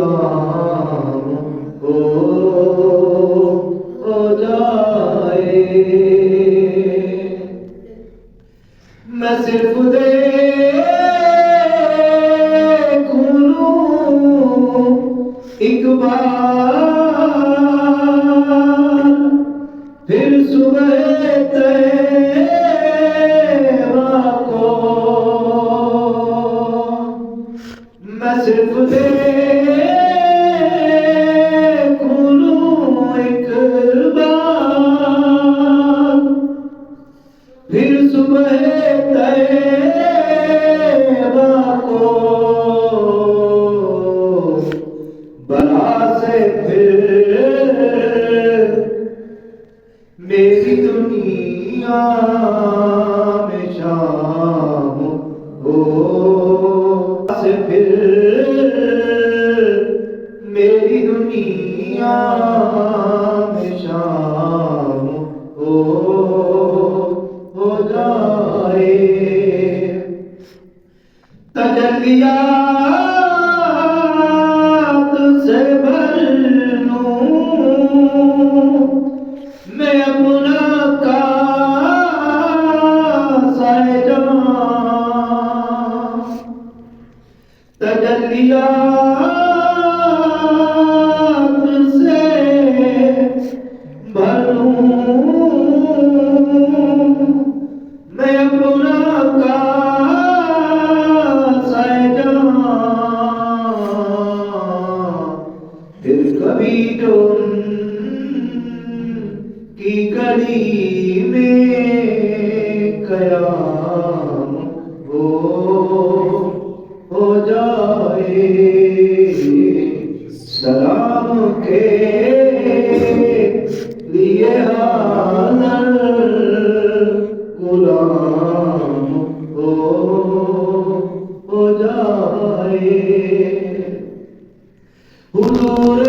गुलाम हो जाए। मैं सिर्फ देखूं एक बार, फिर सुबह तैबा को। मैं सिर्फ देखूं एक बार, फिर सुबह तैबा को। बला से फिर मेरी दुनिया में शाम हो, से फिर मेरी दुनिया में शाम हो जाए। तजल्लियात से भर लूं मैं अपना कासा जान। तजल्लियात से भर लूं मैं अपना कासा जान। फिर कभी जो की गली में कयाम हो जाए। सलाम के लिए हाज़िर गुलाम हो जाए। हुजूर